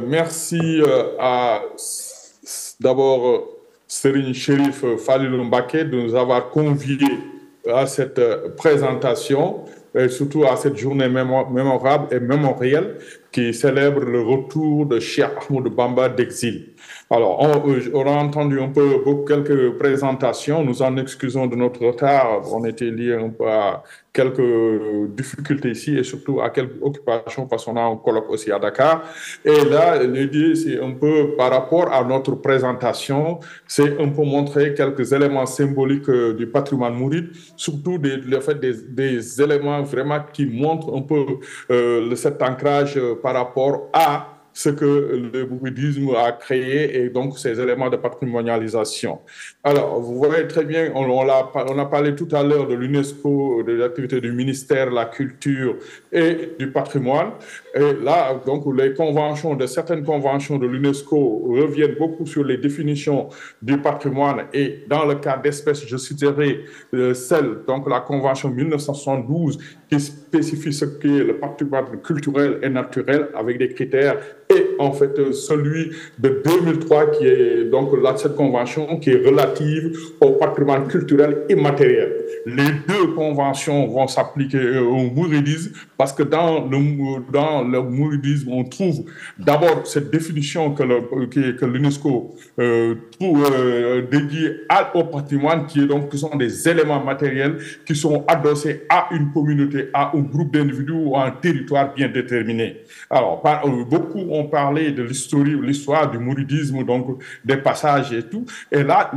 Merci à d'abord Serigne Chérif Falilou Mbacké de nous avoir conviés à cette présentation et surtout à cette journée mémorable et mémorielle qui célèbre le retour de Cheikh Ahmadou Bamba d'exil. Alors, on a entendu un peu quelques présentations. Nous en excusons de notre retard. On était lié un peu à quelques difficultés ici et surtout à quelques occupations parce qu'on a un colloque aussi à Dakar. Et là, l'idée, c'est un peu par rapport à notre présentation, c'est un peu montrer quelques éléments symboliques du patrimoine mouride, surtout le fait des éléments vraiment qui montrent un peu cet ancrage par rapport à ce que le bouddhisme a créé et donc ces éléments de patrimonialisation. Alors, vous voyez très bien, on a parlé tout à l'heure de l'UNESCO, de l'activité du ministère de la Culture et du patrimoine. Et là, donc, certaines conventions de l'UNESCO reviennent beaucoup sur les définitions du patrimoine et dans le cas d'espèces, je citerai donc la convention 1972 qui spécifie ce qu'est le patrimoine culturel et naturel avec des critères et en fait celui de 2003 qui est donc là, cette convention qui est relative au patrimoine culturel immatériel. Les deux conventions vont s'appliquer au mouridisme parce que dans le mouridisme, on trouve d'abord cette définition que l'UNESCO dédiée au patrimoine qui sont des éléments matériels qui sont adossés à une communauté, à un groupe d'individus ou à un territoire bien déterminé. Alors, beaucoup ont parlé de l'histoire du mouridisme, donc des passages et tout. Et là,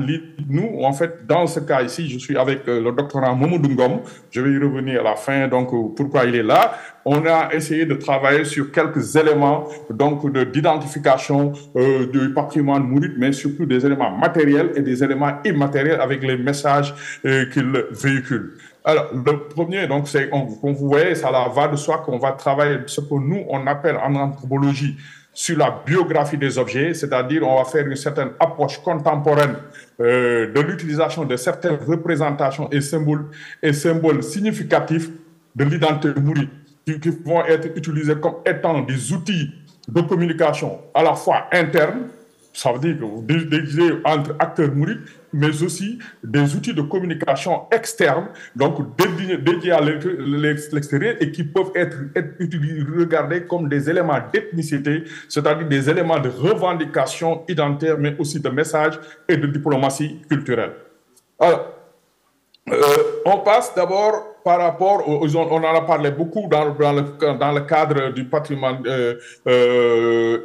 nous, en fait, dans ce cas ici, je suis avec le doctorant Mamadou Ngom. Je vais y revenir à la fin, donc pourquoi il est là. On a essayé de travailler sur quelques éléments donc d'identification du patrimoine mouride, mais surtout des éléments matériels et des éléments immatériels avec les messages qu'ils véhiculent. Alors, le premier, donc, c'est, comme vous voyez, ça va de soi qu'on va travailler ce que nous, on appelle en anthropologie sur la biographie des objets, c'est-à-dire on va faire une certaine approche contemporaine de l'utilisation de certaines représentations et symboles significatifs de l'identité mouride qui vont être utilisés comme étant des outils de communication à la fois internes, ça veut dire déguisés entre acteurs mourides, mais aussi des outils de communication externes, donc dédiés à l'extérieur et qui peuvent être regardés comme des éléments d'ethnicité, c'est-à-dire des éléments de revendication identitaire, mais aussi de message et de diplomatie culturelle. Alors, on passe d'abord par rapport, on en a parlé beaucoup dans le cadre du patrimoine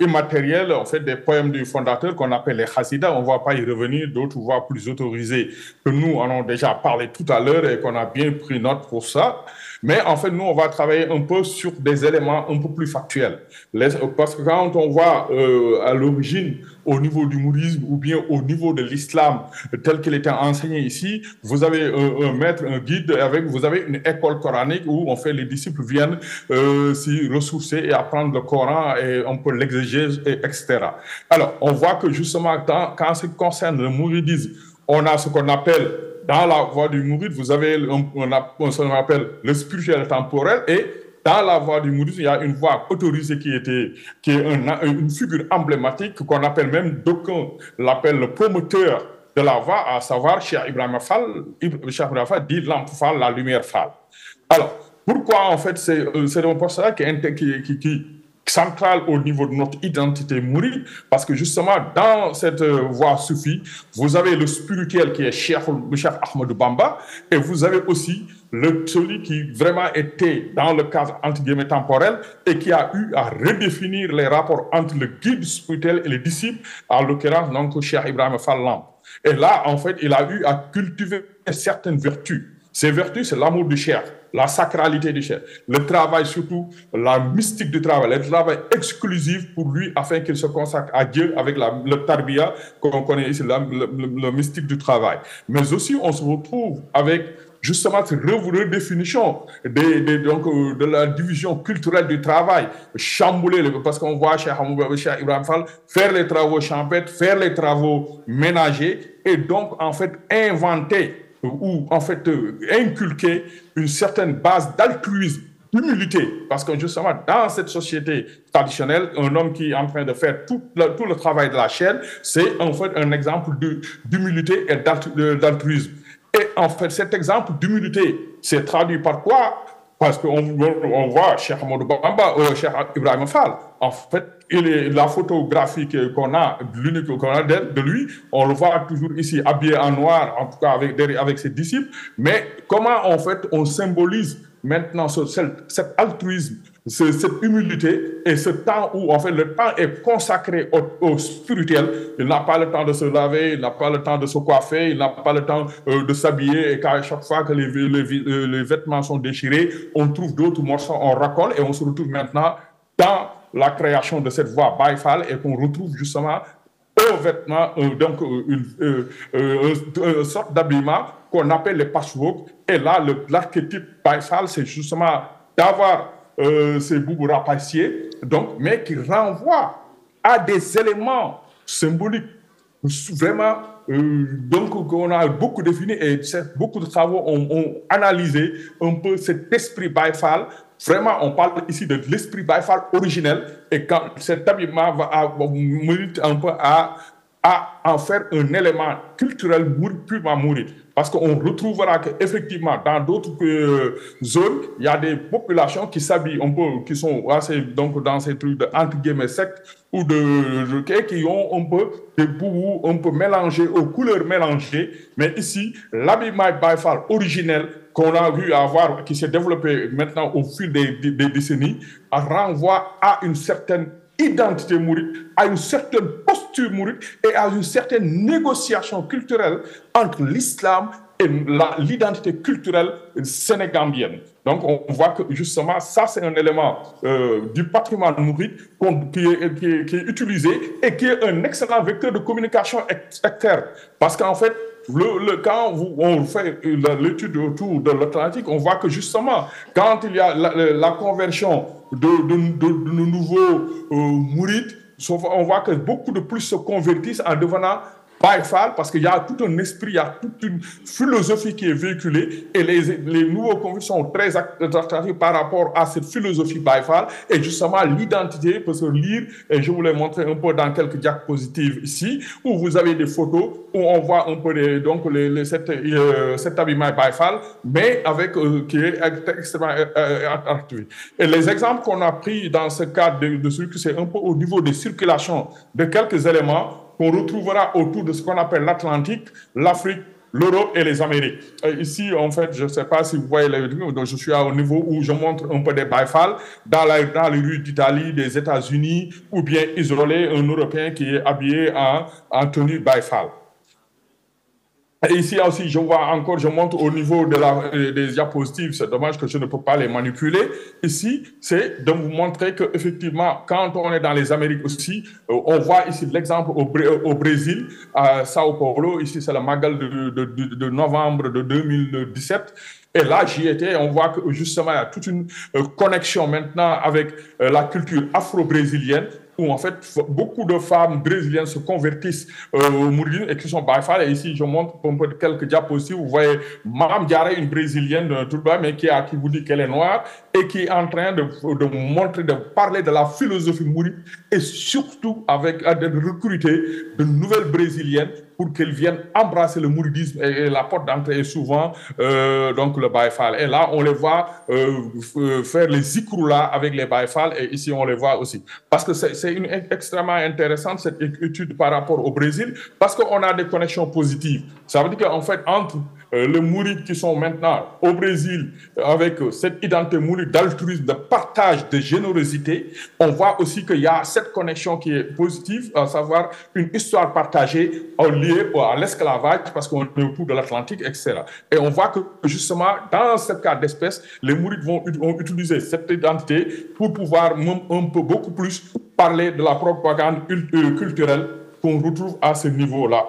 immatériel, en fait, des poèmes du fondateur qu'on appelle les Hassidas. On ne va pas y revenir, d'autres voix plus autorisés que nous en ont déjà parlé tout à l'heure et qu'on a bien pris note pour ça. Mais en fait, nous, on va travailler un peu sur des éléments un peu plus factuels. Parce que quand on voit à l'origine, au niveau du mouridisme ou bien au niveau de l'islam tel qu'il était enseigné ici, vous avez un maître, un guide, vous avez une école coranique où en fait les disciples viennent s'y ressourcer et apprendre le Coran et un peu l'exégèse, etc. Alors, on voit que justement, quand ce qui concerne le mouridisme, on a ce qu'on appelle dans la voie du mouride, vous avez ce qu'on appelle le spirituel temporel et dans la voie du mouridisme, il y a une voie autorisée qui est une figure emblématique qu'on appelle même, d'aucuns l'appellent le promoteur de la voie, à savoir Cheikh Ibrahima Fall. Cheikh Ibrahima Fall dit lampe Fall, la lumière Fall. Alors, pourquoi en fait c'est un postulat qui centrale au niveau de notre identité mouride, parce que justement, dans cette voie soufie, vous avez le spirituel qui est Cheikh Ahmadou Bamba, et vous avez aussi celui qui vraiment était dans le cadre entre guillemets temporel et qui a eu à redéfinir les rapports entre le guide spirituel et les disciples, en l'occurrence donc Cheikh Ibrahima Fall Lamp. Et là, en fait, il a eu à cultiver certaines vertus. Ces vertus, c'est l'amour du Cheikh, la sacralité du Cheikh, le travail surtout, la mystique du travail, le travail exclusif pour lui afin qu'il se consacre à Dieu avec le tarbiya qu'on connaît ici, le mystique du travail. Mais aussi, on se retrouve avec justement cette redéfinition de la division culturelle du travail, chambouler, parce qu'on voit Cheikh Ibrahima Fall faire les travaux champêtres, faire les travaux ménagers et donc en fait inventer ou en fait inculquer une certaine base d'altruisme d'humilité, parce que justement, dans cette société traditionnelle, un homme qui est en train de faire tout le travail de la chaîne, c'est en fait un exemple d'humilité et d'altruisme. Et en fait, cet exemple d'humilité s'est traduit par quoi? Parce qu'on voit Cheikh Amadou Bamba, Cheikh Ibrahim Fall, en fait, la photographie qu'on a, l'unique qu'on a de lui, on le voit toujours ici habillé en noir, en tout cas avec ses disciples. Mais comment en fait on symbolise maintenant cet altruisme, cette humilité et ce temps où en fait le temps est consacré au spirituel. Il n'a pas le temps de se laver, il n'a pas le temps de se coiffer, il n'a pas le temps de s'habiller, et qu'à chaque fois que les vêtements sont déchirés, on trouve d'autres morceaux, on racole et on se retrouve maintenant dans la création de cette voie Baye Fall et qu'on retrouve justement aux vêtements, donc une sorte d'habillement qu'on appelle les patchwork. Et là, l'archétype Baye Fall, c'est justement d'avoir ces boubous rapaciés, donc, mais qui renvoient à des éléments symboliques vraiment, donc on a beaucoup défini et beaucoup de travaux ont analysé un peu cet esprit Baye Fall. Vraiment, on parle ici de l'esprit Baye Fall originel et quand cet habillement mérite un peu à en faire un élément culturel purement mouride. Parce qu'on retrouvera qu'effectivement, dans d'autres zones, il y a des populations qui s'habillent un peu, qui sont assez, donc, dans ces trucs de, entre guillemets, sectes, ou qui ont un peu des boubous un peu mélangés, aux couleurs mélangées. Mais ici, l'habillement Baye Fall originel, qu'on a vu avoir, qui s'est développé maintenant au fil des décennies, renvoie à une certaine identité mouride, à une certaine posture mouride et à une certaine négociation culturelle entre l'islam et l'identité culturelle sénégambienne. Donc on voit que justement ça c'est un élément du patrimoine mouride qui est utilisé et qui est un excellent vecteur de communication externe. Parce qu'en fait, quand on fait l'étude autour de l'Atlantique, on voit que justement, quand il y a la conversion de nouveaux mourides, on voit que beaucoup de plus se convertissent en devenant Baye Fall, parce qu'il y a tout un esprit, il y a toute une philosophie qui est véhiculée et les nouveaux convertis sont très attractifs par rapport à cette philosophie Baye Fall et justement l'identité peut se lire et je vous l'ai montré un peu dans quelques diapositives ici où vous avez des photos où on voit un peu cet habillement Baye Fall mais avec qui est extrêmement attractif. Et les exemples qu'on a pris dans ce cadre de ce que c'est un peu au niveau des circulations de quelques éléments qu'on retrouvera autour de ce qu'on appelle l'Atlantique, l'Afrique, l'Europe et les Amériques. Ici, en fait, je ne sais pas si vous voyez les rues, donc je suis au niveau où je montre un peu des Baye Fall dans les rues d'Italie, des États-Unis, ou bien isolé, un Européen qui est habillé en tenue Baye Fall. Et ici aussi, je vois encore, je montre au niveau des diapositives, c'est dommage que je ne peux pas les manipuler. Ici, c'est de vous montrer qu'effectivement, quand on est dans les Amériques aussi, on voit ici l'exemple au Brésil, à Sao Paulo, ici c'est le Magal de novembre de 2017. Et là, j'y étais, on voit que justement, il y a toute une connexion maintenant avec la culture afro-brésilienne, où en fait beaucoup de femmes brésiliennes se convertissent au mouridisme et qui sont Baye Fall. Et ici, je montre un peu quelques diapositives. Vous voyez Mme Diarra, une brésilienne tout bas, mais qui vous dit qu'elle est noire et qui est en train de montrer, de parler de la philosophie mouride et surtout de recruter de nouvelles brésiliennes pour qu'elles viennent embrasser le mouridisme et la porte d'entrée est souvent donc le Baye Fall. Et là, on les voit faire les zikroulas avec les Baye Fall et ici, on les voit aussi. Parce que c'est extrêmement intéressante cette étude par rapport au Brésil parce qu'on a des connexions positives. Ça veut dire qu'en fait, entre les mourides qui sont maintenant au Brésil avec cette identité mouride d'altruisme, de partage, de générosité, on voit aussi qu'il y a cette connexion qui est positive, à savoir une histoire partagée liée à l'esclavage parce qu'on est autour de l'Atlantique, etc. Et on voit que justement, dans ce cas d'espèce, les mourides vont utiliser cette identité pour pouvoir un peu beaucoup plus parler de la propagande culturelle qu'on retrouve à ce niveau-là.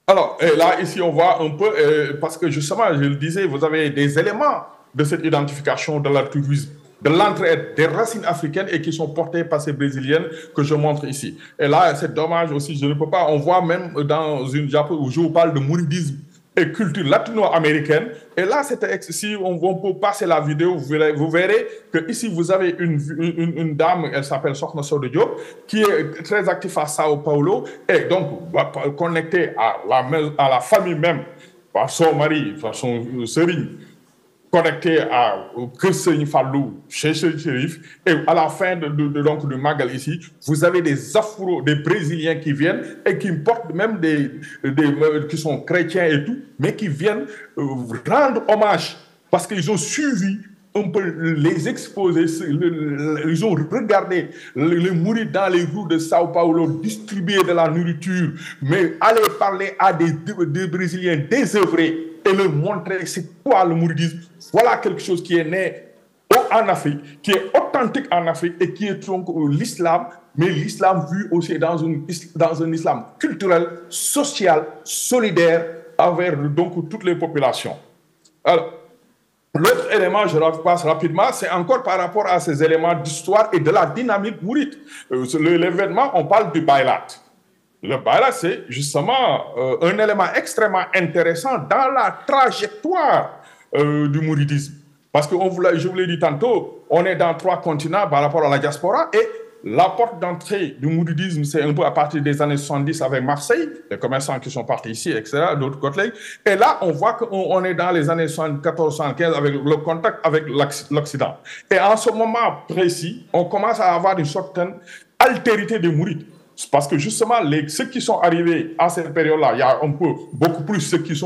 Alors, là, ici, on voit un peu, parce que justement, je le disais, vous avez des éléments de cette identification de l'altruisme, de l'entraide, des racines africaines et qui sont portées par ces Brésiliennes que je montre ici. Et là, c'est dommage aussi, je ne peux pas, on voit même dans une diapo où je vous parle de mouridisme et culture latino-américaine. Et là, si on peut passer la vidéo, vous verrez que ici vous avez une dame, elle s'appelle Sokhna Sodo Diop, qui est très active à Sao Paulo et donc connectée à la famille même, par son mari, par son sérigne, connecté au Seigneur Fallou, chez Chérif, et à la fin donc, du Magal ici, vous avez des Afro, des Brésiliens qui viennent et qui portent même qui sont chrétiens et tout, mais qui viennent rendre hommage parce qu'ils ont suivi un peu les exposés, ils ont regardé les mourir dans les rues de Sao Paulo, distribuer de la nourriture, mais aller parler à des Brésiliens désœuvrés et leur montrer c'est quoi le mouridisme. Voilà quelque chose qui est né en Afrique, qui est authentique en Afrique et qui est donc l'islam, mais l'islam vu aussi dans un islam culturel, social, solidaire envers donc toutes les populations. Alors, l'autre élément, je passe rapidement, c'est encore par rapport à ces éléments d'histoire et de la dynamique mouride. L'événement, on parle du Baylat. Le Baylat, c'est justement un élément extrêmement intéressant dans la trajectoire du mouridisme. Parce que je vous l'ai dit tantôt, on est dans 3 continents par rapport à la diaspora et la porte d'entrée du mouridisme, c'est un peu à partir des années 70 avec Marseille, les commerçants qui sont partis ici, etc., d'autres côtés. Et là, on voit qu'on est dans les années 74-75 avec le contact avec l'Occident. Et en ce moment précis, on commence à avoir une certaine altérité des mourides. Parce que justement, ceux qui sont arrivés à cette période-là, il y a beaucoup plus ceux qui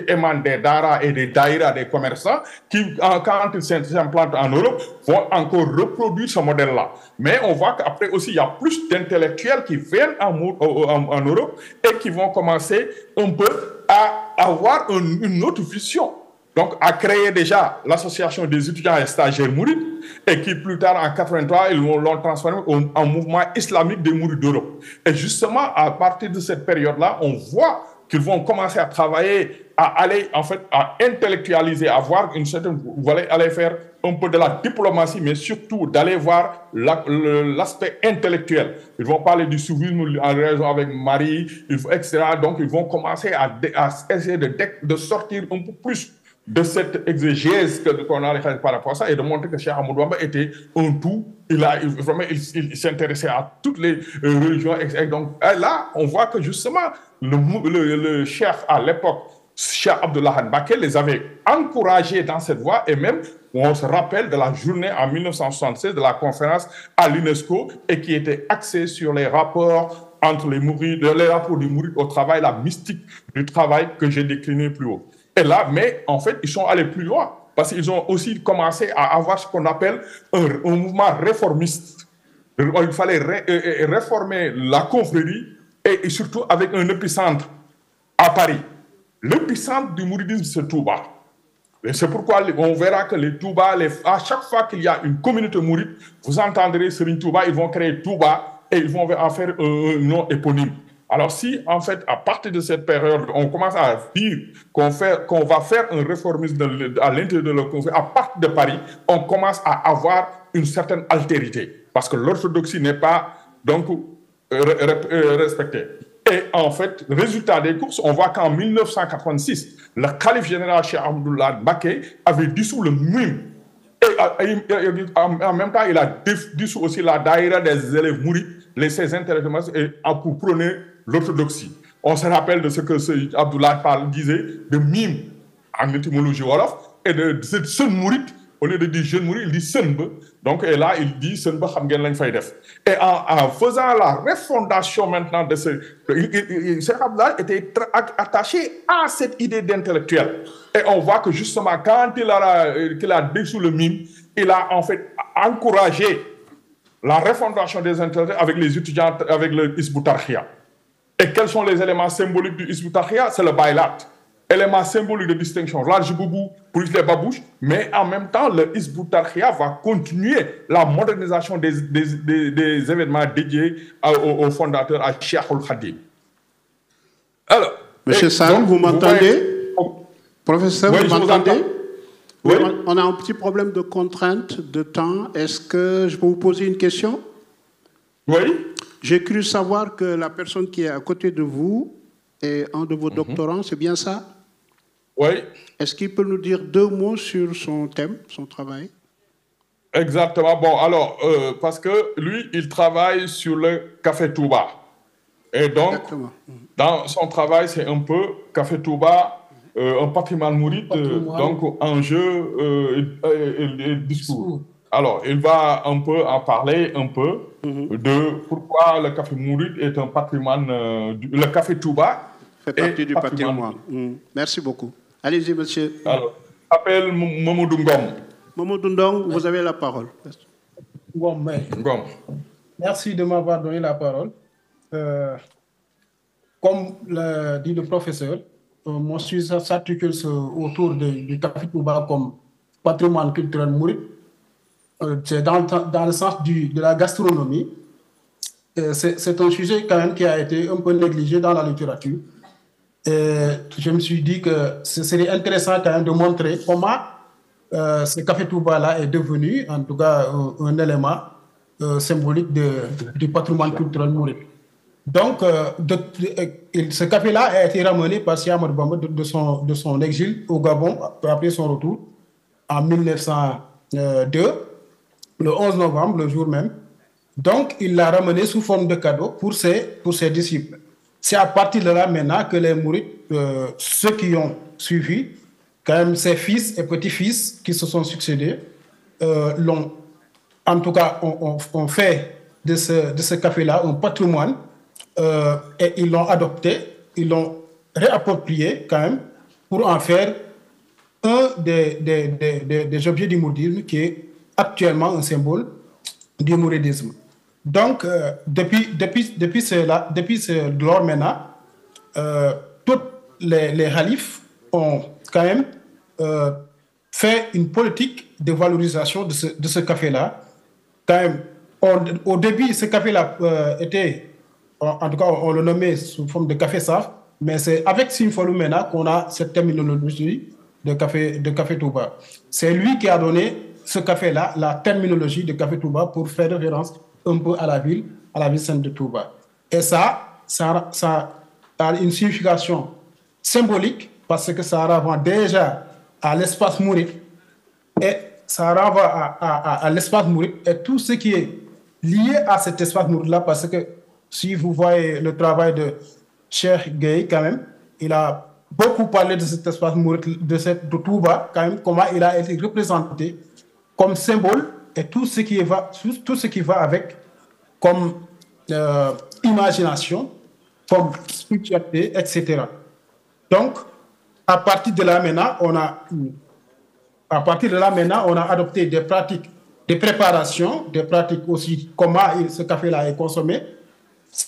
émanent des Dara et des Daïra, des commerçants, qui, quand ils s'implantent en Europe, vont encore reproduire ce modèle-là. Mais on voit qu'après aussi, il y a plus d'intellectuels qui viennent en Europe et qui vont commencer un peu à avoir une autre vision. Donc, à créer déjà l'association des étudiants et stagiaires mourides, et qui plus tard, en 83, ils l'ont transformé en mouvement islamique des mourides d'Europe. Et justement, à partir de cette période-là, on voit qu'ils vont commencer à travailler, à aller, en fait, à intellectualiser, à voir une certaine... Vous allez aller faire un peu de la diplomatie, mais surtout d'aller voir l'aspect intellectuel. Ils vont parler du soufisme en raison avec Marie, etc. Donc, ils vont commencer à essayer de sortir un peu plus de cette exégèse qu'on a par rapport à ça et de montrer que Cheikh Ahmadou Bamba était un tout. Il s'intéressait à toutes les religions. Et donc là, on voit que justement, le Cheikh à l'époque, Cheikh Abdullah Mbacké, les avait encouragés dans cette voie et même, on se rappelle de la journée en 1976 de la conférence à l'UNESCO et qui était axée sur les rapports entre les mourides, les rapports du mouride au travail, la mystique du travail que j'ai décliné plus haut. Et là, mais en fait, ils sont allés plus loin parce qu'ils ont aussi commencé à avoir ce qu'on appelle un mouvement réformiste. Il fallait réformer la confrérie et surtout avec un épicentre à Paris. L'épicentre du mouridisme, c'est Touba. Et c'est pourquoi on verra que les Touba, à chaque fois qu'il y a une communauté mouride, vous entendrez Serigne Touba, ils vont créer Touba et ils vont en faire un nom éponyme. Alors si, en fait, à partir de cette période, on commence à dire qu'on va faire un réformisme à l'intérieur de la confrérie, à partir de Paris, on commence à avoir une certaine altérité. Parce que l'orthodoxie n'est pas, donc, respectée. Et en fait, résultat des courses, on voit qu'en 1986, le calife général Cheikh Abdullah Mbacké avait dissous le MIM. Et en même temps, il a dissous aussi la daïra des élèves mourides, les 16 intellectuels, pour prôner l'orthodoxie. On se rappelle de ce que Abdullah disait de mime en étymologie wolof et de cette seul mouride, au lieu de dire jeune mouride, il dit senba. Donc, et là, il dit senba xam ngeen lañ fay def. Et en faisant la refondation maintenant de ce. Cheikh Abdullah était attaché à cette idée d'intellectuel. Et on voit que justement, quand qu'il a dissous le mime, il a en fait encouragé la refondation des intellectuels avec les étudiants, avec le Hizb ut-Tarqiyyah. Et quels sont les éléments symboliques du Hizb ut-Tarqiyyah? C'est le Baylat. Élément symbolique de distinction, large boubou pour les babouches, mais en même temps, le Hizb ut-Tarqiyyah va continuer la modernisation des événements dédiés au fondateur, à Cheikh Khadim. Alors, Monsieur Sam, vous m'entendez? Professeur, oui, vous m'entendez? Oui. On a un petit problème de contrainte de temps. Est-ce que je peux vous poser une question? Oui. J'ai cru savoir que la personne qui est à côté de vous est un de vos doctorants, c'est bien ça? Oui, Est-ce qu'il peut nous dire 2 mots sur son thème, son travail? exactement. Bon, alors, parce que lui, il travaille sur le Café Touba. Et donc, Exactement. dans son travail, c'est un peu Café Touba, un patrimoine mouride, Patrimoine, donc enjeu et discours. discours. Alors, il va un peu en parler un peu de pourquoi le café mouride est un patrimoine, le Café Touba Fait est partie du patrimoine. Merci beaucoup. Allez-y, monsieur. Alors, je m'appelle Mamoudou Ngom. Mamadou Ndong, vous avez la parole. Bon, mais Ngom. merci de m'avoir donné la parole. Comme l'a dit le professeur, mon sujet s'articule autour du Café Touba comme patrimoine culturel mouride. C'est dans le sens de la gastronomie. C'est un sujet quand même qui a été un peu négligé dans la littérature. Et je me suis dit que ce serait intéressant quand même de montrer comment ce Café Touba-là est devenu, en tout cas, un élément symbolique du patrimoine culturel mouride. Donc, ce café-là a été ramené par Cheikh Ahmadou Bamba de son exil au Gabon, après son retour, en 1902, le 11 novembre, le jour même. Donc, il l'a ramené sous forme de cadeau pour ses disciples. C'est à partir de là maintenant que les mourides, ceux qui ont suivi, quand même ses fils et petits-fils qui se sont succédés, en tout cas, on fait de ce café-là un patrimoine et ils l'ont adopté, ils l'ont réapproprié quand même pour en faire un des objets du mouridisme qui est actuellement un symbole du mouridisme. Donc, depuis lors maintenant, tous les khalifes ont quand même fait une politique de valorisation de ce café-là. Quand même, au début, ce café-là était, en tout cas, on le nommait sous forme de café saf, mais c'est avec Simfolou Mena qu'on a cette terminologie de café Touba. C'est lui qui a donné ce café-là, la terminologie de café Touba, pour faire référence un peu à la ville sainte de Touba. Et ça a une signification symbolique parce que ça renvoie déjà à l'espace mouride et ça renvoie à l'espace mouride et tout ce qui est lié à cet espace mouride-là, parce que si vous voyez le travail de Cheikh Gueye, quand même, il a beaucoup parlé de cet espace mouride, de Touba, quand même, comment il a été représenté comme symbole et tout ce qui va avec comme imagination, comme spiritualité, etc. Donc, à partir de là maintenant, on a adopté des pratiques de préparation, des pratiques aussi, comment ce café-là est consommé.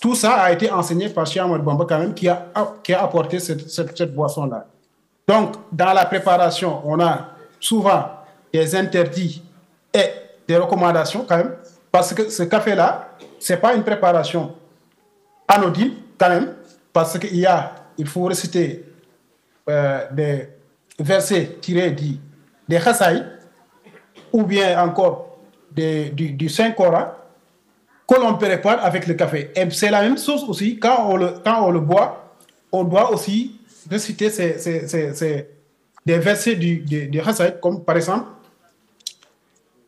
Tout ça a été enseigné par Cheikh Ahmadou Bamba quand même, qui a apporté cette boisson-là. Donc, dans la préparation, on a souvent des interdits et des recommandations quand même, parce que ce café-là, ce n'est pas une préparation anodine quand même, parce qu'il faut réciter des versets tirés des Khassaï, ou bien encore du Saint-Coran, que l'on prépare avec le café. Et c'est la même chose aussi, quand on le boit, on doit aussi réciter des versets du Khassaï, comme par exemple,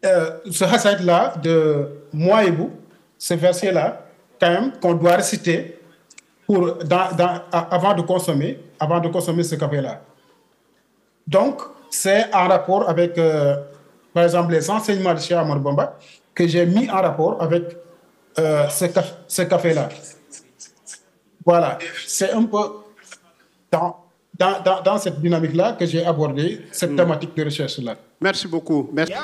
ce Khassaï-là de Moi et vous, ce verset-là, quand même, qu'on doit réciter avant de consommer ce café-là. Donc, c'est en rapport avec, par exemple, les enseignements de Cheikh Ahmadou Bamba que j'ai mis en rapport avec ce café-là. Voilà, c'est un peu dans cette dynamique-là que j'ai abordé cette thématique de recherche-là. Merci beaucoup. Merci.